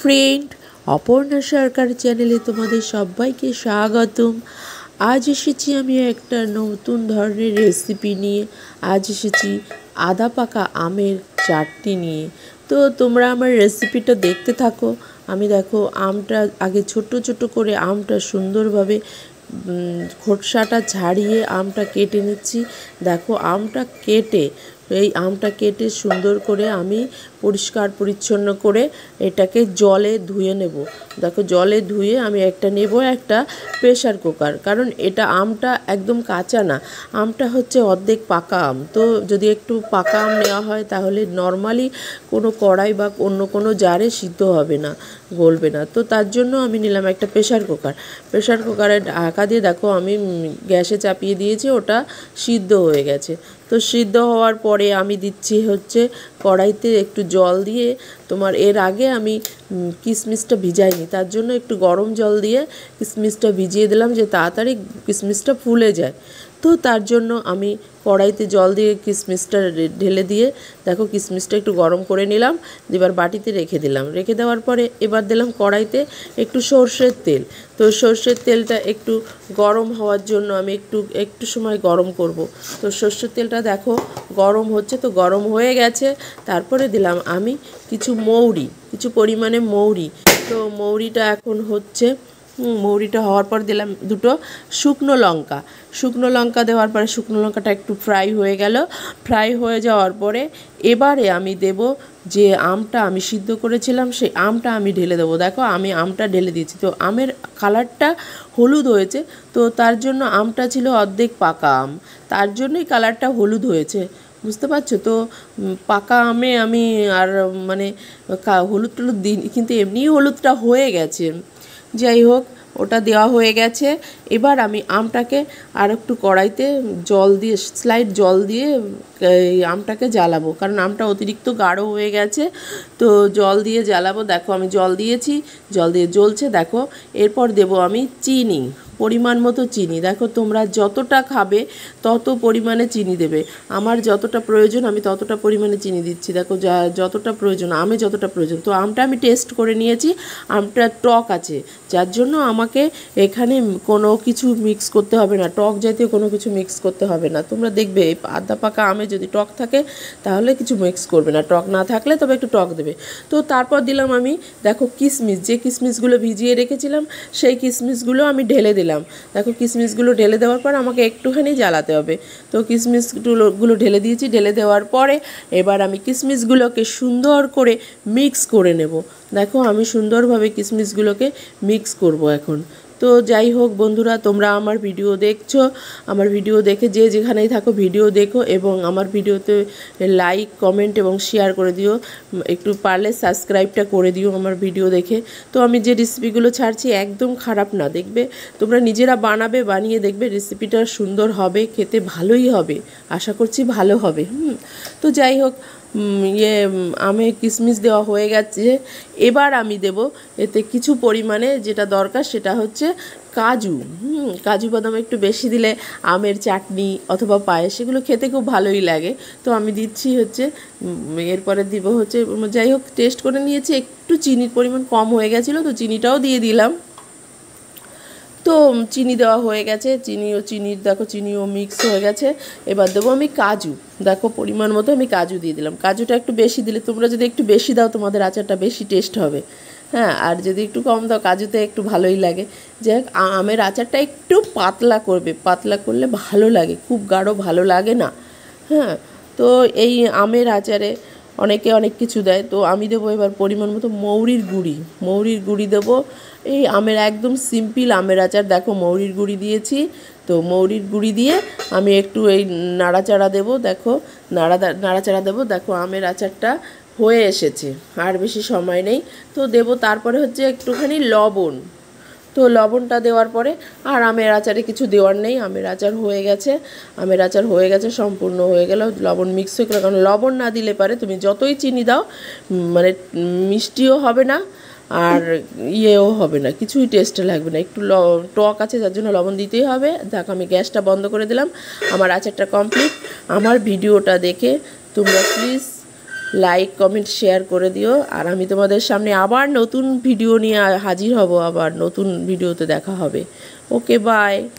Friend, Aparna সরকার চ্যানেলে তোমাদের সবাইকে স্বাগতম। আজ এসেছি আমি একটা নতুন ধরনের রেসিপি নিয়ে। আজ এসেছি আদা পাকা আমের চাটনি নিয়ে। তো তোমরা আমার রেসিপিটা দেখতে থাকো। আমি দেখো আমটা আগে ছোট ছোট করে আমটা সুন্দরভাবে খোসাটা ছাড়িয়ে আমটা কেটে নিচ্ছি। দেখো আমটা কেটে সুন্দর করে আমি পরিষ্কার পরিচ্ছন্ন করে এটাকে জলে ধুয়ে নেব। দেখো জলে ধুয়ে আমি নেব একটা প্রেশার কুকার, কারণ এটা আমটা একদম কাঁচা না, আমটা হচ্ছে অর্ধেক পাকা আম। তো যদি একটু পাকা আম নেওয়া হয় তাহলে নর্মালি কোনো কড়াই বা অন্য কোনো জারে সিদ্ধ হবে না, গলবে না। তো তার জন্য আমি নিলাম একটা প্রেশার কুকারে ঢাকা দিয়ে দেখো আমি গ্যাসে চাপিয়ে দিয়েছি, ওটা সিদ্ধ হয়ে গেছে। তো সিদ্ধ হওয়ার পরে আমি দিচ্ছি হচ্ছে কড়াইতে একটু জল দিয়ে, তোমার এর আগে আমি কিশমিশটা ভিজাইনি, তার জন্য একটু গরম জল দিয়ে কিশমিশটা ভিজিয়ে দিলাম যে তাড়াতাড়ি কিশমিশটা ফুলে যায়। তো তার জন্য আমি কড়াইতে জল দিয়ে কিশমিশটা ঢেলে দিয়ে দেখো কিশমিশটা একটু গরম করে নিলাম, এবার বাটিতে রেখে দিলাম। রেখে দেওয়ার পরে এবার দিলাম কড়াইতে একটু সর্ষের তেল। তো সর্ষের তেলটা একটু গরম হওয়ার জন্য আমি একটু সময় গরম করব। তো সর্ষের তেলটা দেখো গরম হচ্ছে, তো গরম হয়ে গেছে। তারপরে দিলাম আমি কিছু পরিমাণে মৌরি। তো মৌরিটা এখন হচ্ছে, মৌরিটা হওয়ার পর দিলাম দুটো শুকনো লঙ্কা দেওয়ার পরে শুকনো লঙ্কাটা একটু ফ্রাই হয়ে গেল। ফ্রাই হয়ে যাওয়ার পরে এবারে আমি দেব যে আমটা আমি সিদ্ধ করেছিলাম, সেই আমটা আমি ঢেলে দেবো। দেখো আমি আমটা ঢেলে দিয়েছি। তো আমের কালারটা হলুদ হয়েছে, তো তার জন্য আমটা ছিল অর্ধেক পাকা আম, তার জন্যই কালারটা হলুদ হয়েছে, বুঝতে পারছো? তো পাকা আমে আমি আর হলুদ টলুদ দিই, কিন্তু এমনিই হলুদটা হয়ে গেছে। যাই হোক, ওটা দেওয়া হয়ে গেছে। এবার আমি আমটাকে আর একটু কড়াইতে স্লাইড জল দিয়ে এই আমটাকে জ্বালাবো, কারণ আমটা অতিরিক্ত গাঢ় হয়ে গেছে। তো জল দিয়ে জ্বালাবো। দেখো আমি জল দিয়েছি, জল দিয়ে জ্বলছে। দেখো এরপর দেব আমি চিনি, পরিমাণ মতো চিনি। দেখো তোমরা যতটা খাবে তত পরিমাণে চিনি দেবে। আমার যতটা প্রয়োজন আমি ততটা পরিমাণে চিনি দিচ্ছি। দেখো যতটা প্রয়োজন, আমে যতটা প্রয়োজন। তো আমটা আমি টেস্ট করে নিয়েছি, আমটা টক আছে, যার জন্য আমাকে এখানে কোনো কিছু মিক্স করতে হবে না, টক জাতীয় কোনো কিছু মিক্স করতে হবে না। তোমরা দেখবে আদা পাকা আমে যদি টক থাকে তাহলে কিছু মিক্স করবে না, টক না থাকলে তবে একটু টক দেবে। তো তারপর দিলাম আমি দেখো যে কিশমিশগুলো ভিজিয়ে রেখেছিলাম সেই কিশমিশগুলো আমি ঢেলে দিলাম। দেখো কিশমিশগুলো ঢেলে দেওয়ার পর আমাকে একটুখানি জ্বালাতে হবে। তো কিশমিশগুলো ঢেলে দিয়েছি। ঢেলে দেওয়ার পরে এবার আমি কিশমিশগুলোকে সুন্দর করে মিক্স করে নেব। দেখো আমি সুন্দরভাবে কিশমিশগুলোকে মিক্স করব এখন। তো যাই হোক বন্ধুরা, তোমরা আমার ভিডিও দেখছো, আমার ভিডিও দেখে যে যেখানেই থাকো ভিডিও দেখো, এবং আমার ভিডিওতে লাইক কমেন্ট এবং শেয়ার করে দিও, একটু পারলে সাবস্ক্রাইবটা করে দিও আমার ভিডিও দেখে। তো আমি যে রেসিপিগুলো ছাড়ছি একদম খারাপ না, দেখবে তোমরা নিজেরা বানাবে, বানিয়ে দেখবে রেসিপিটা সুন্দর হবে, খেতে ভালোই হবে, আশা করছি ভালো হবে। তো যাই হোক, আমে কিশমিশ দেওয়া হয়ে গেছে। এবার আমি দেব এতে কিছু পরিমাণে, যেটা দরকার সেটা হচ্ছে কাজু বাদাম একটু বেশি দিলে আমের চাটনি অথবা পায়েস সেগুলো খেতে খুব ভালোই লাগে। তো আমি দিচ্ছি হচ্ছে, এরপরে দিব হচ্ছে, যাই হোক টেস্ট করে নিয়েছি, একটু চিনির পরিমাণ কম হয়ে গেছিলো, তো চিনিটাও দিয়ে দিলাম। তো চিনি দেওয়া হয়ে গেছে, দেখো চিনিও মিক্স হয়ে গেছে। এবার দেবো আমি কাজু। দেখো পরিমাণ মতো আমি কাজু দিয়ে দিলাম। কাজুটা একটু বেশি দিলে, তোমরা যদি একটু বেশি দাও তোমাদের আচারটা বেশি টেস্ট হবে, হ্যাঁ। আর যদি একটু কম দাও, কাজুতে একটু ভালোই লাগে। যাই হোক, আমের আচারটা একটু পাতলা করলে ভালো লাগে, খুব গাঢ় ভালো লাগে না, হ্যাঁ। তো এই আমের আচারে অনেকে অনেক কিছু দেয়, তো আমি দেবো এবার পরিমাণ মতো মৌরির গুঁড়ি দেবো। এই আমের একদম সিম্পল আমের আচার, দেখো মৌরির গুঁড়ি দিয়েছি। তো মৌরির গুঁড়ি দিয়ে আমি একটু এই নাড়াচাড়া দেবো। দেখো নাড়াচাড়া দেবো। দেখো আমের আচারটা হয়ে এসেছে, আর বেশি সময় নেই। তো দেবো তারপরে হচ্ছে একটুখানি লবণ। তো লবণটা দেওয়ার পরে আর আমের আচারে কিছু দেওয়ার নেই, আমের আচার হয়ে গেছে, সম্পূর্ণ হয়ে গেল। লবণ মিক্স হয়ে গেল, কারণ লবণ না দিলে পারে তুমি যতই চিনি দাও মিষ্টিও হবে না, আর ইয়েও হবে না, কিছুই টেস্টে লাগবে না। একটু টক আছে, যার জন্য লবণ দিতেই হবে। দেখো আমি গ্যাসটা বন্ধ করে দিলাম, আমার আচারটা কমপ্লিট। আমার ভিডিওটা দেখে তোমরা প্লিজ লাইক কমেন্ট শেয়ার করে দিও। আর আমি তোমাদের সামনে আবার নতুন ভিডিও নিয়ে হাজির হব, আবার নতুন ভিডিওতে দেখা হবে। ওকে, বাই।